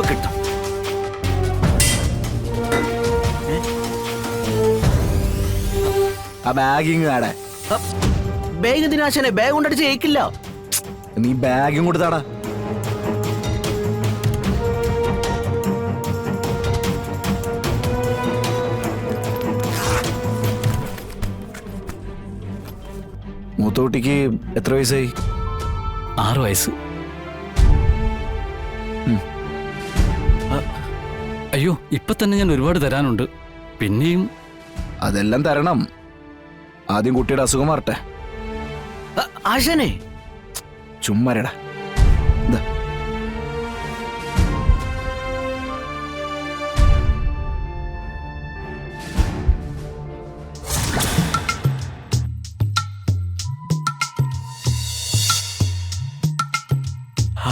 ഇപ്പൊ കിട്ടും. ആ ബാഗിങ് ആടെ. ബാഗ് എന്തിനാ ആശാനെ? ബാഗ് കൊണ്ടടിച്ച് ജയിക്കില്ല. നീ ബാഗും കൊടുത്താടാ. മൂത്തോട്ടിക്ക് എത്ര വയസ്സായി? 6 വയസ്സ്. അയ്യോ, ഇപ്പൊ തന്നെ ഞാൻ ഒരുപാട് തരാനുണ്ട്. പിന്നെയും അതെല്ലാം തരണം. ആദ്യം കുട്ടിയുടെ അസുഖം മാറട്ടെ. ആശാനെ ചുമ്മാരടാ.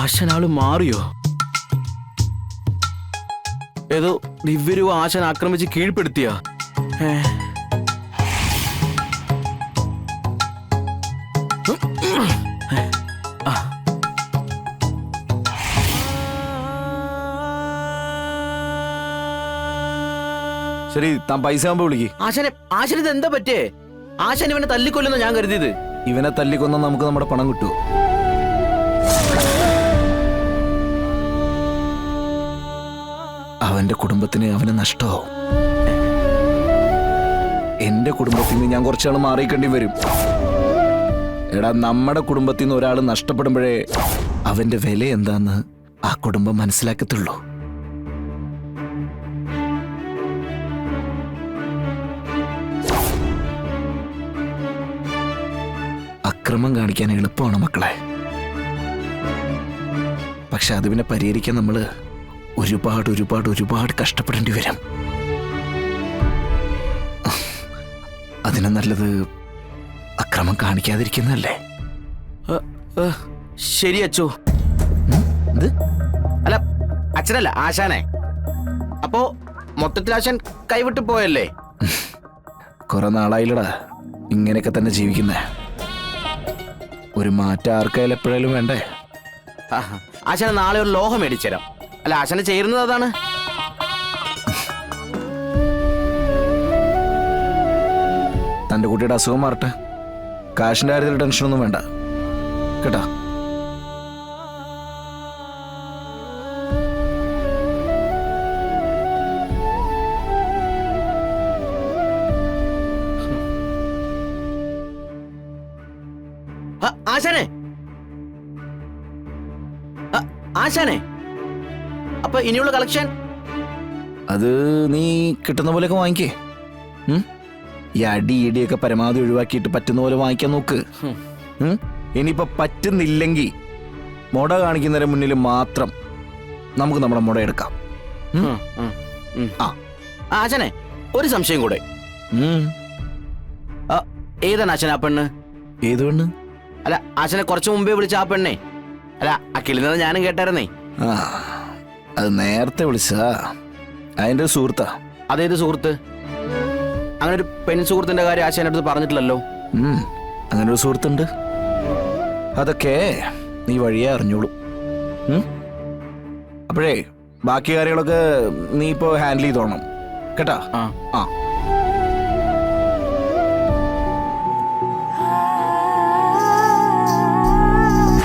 ആശാനാള് മാറിയോ? ഏതോ ദിവ്യരൂപ ആശാൻ ആക്രമിച്ച് കീഴ്പ്പെടുത്തിയ. ശരി, താൻ പൈസ ആകുമ്പോ വിളിക്ക്. ആശാന് ഇത് എന്താ പറ്റേ? ആശാൻ ഇവനെ തല്ലിക്കൊല്ലുന്ന ഞാൻ കരുതിയത്. ഇവനെ തല്ലിക്കൊന്ന നമുക്ക് നമ്മുടെ പണം കിട്ടുമോ? അവന്റെ കുടുംബത്തിന് അവന് നഷ്ടമാവും. എന്റെ കുടുംബത്തിൽ നിന്ന് ഞാൻ കുറച്ചാൾ മാറിക്കേണ്ടി വരും. എടാ, നമ്മുടെ കുടുംബത്തിൽ നിന്ന് ഒരാൾ നഷ്ടപ്പെടുമ്പോഴേ അവന്റെ വില എന്താന്ന് ആ കുടുംബം മനസ്സിലാക്കത്തുള്ളൂ. അക്രമം കാണിക്കാൻ എളുപ്പമാണ് മക്കളെ. പക്ഷെ അത് പിന്നെ പരിഹരിക്കാൻ നമ്മള് ഒരുപാട് കഷ്ടപ്പെടേണ്ടി വരും. അതിന് നല്ലത് അക്രമം കാണിക്കാതിരിക്കുന്നല്ലേ? ശരി അച്ചോ. അല്ല, അച്ഛനല്ല ആശാനെ. അപ്പോ മൊത്തത്തിൽ ആശാൻ കൈവിട്ട് പോയല്ലേ? കുറെ നാളായില്ലടാ ഇങ്ങനെയൊക്കെ തന്നെ ജീവിക്കുന്നേ. ഒരു മാറ്റം ആർക്കായാലും എപ്പോഴായാലും വേണ്ടേ? ആശാന നാളെ ഒരു ലോഹം മേടിച്ചുതരാം. അല്ല, ആശാന ചേരുന്നത് അതാണ്. തന്റെ കുട്ടിയുടെ അസുഖം മാറട്ടെ. കാശിന്റെ കാര്യത്തിൽ ടെൻഷനൊന്നും വേണ്ട കേട്ടാ. ആശാനെ, ആശാനെ, അപ്പൊ ഇനിയുള്ള കളക്ഷൻ അത് നീ കിട്ടുന്ന പോലെയൊക്കെ വാങ്ങിക്കേ. ഈ അടി ഇടിയൊക്കെ പരമാവധി ഒഴിവാക്കിയിട്ട് പറ്റുന്ന പോലെ വാങ്ങിക്കാൻ നോക്ക്. ഇനിയിപ്പോ പറ്റുന്നില്ലെങ്കിൽ മുട കാണിക്കുന്നതിന് മുന്നിൽ മാത്രം നമുക്ക് നമ്മുടെ മുട എടുക്കാം. ആശാനെ, ഒരു സംശയം കൂടെ. ഏതാണ് ആശാന ആ പെണ്ണ്? ഏത് പെണ്ണ്? അല്ല, ആശാനെ കുറച്ചു മുമ്പേ വിളിച്ച ആ പെണ്ണേ. അല്ല, അഖിലിനെ ഞാനും കേട്ടായിരുന്നേ. അത് നേരത്തെ വിളിച്ചതാ. അതിന്റെ ഒരു സുഹൃത്താ. അതേത് സുഹൃത്ത്? അങ്ങനെ ഒരു പെൺ സുഹൃത്തിന്റെ കാര്യം ആശാന്റെ അടുത്ത് പറഞ്ഞിട്ടില്ലല്ലോ. അങ്ങനെ ഒരു സുഹൃത്തുണ്ട്. അതൊക്കെ നീ വഴിയേ അറിഞ്ഞോളൂ. അപ്പോഴേ ബാക്കി കാര്യങ്ങളൊക്കെ നീ ഇപ്പോ ഹാൻഡിൽ ചെയ്തോണം കേട്ടാ.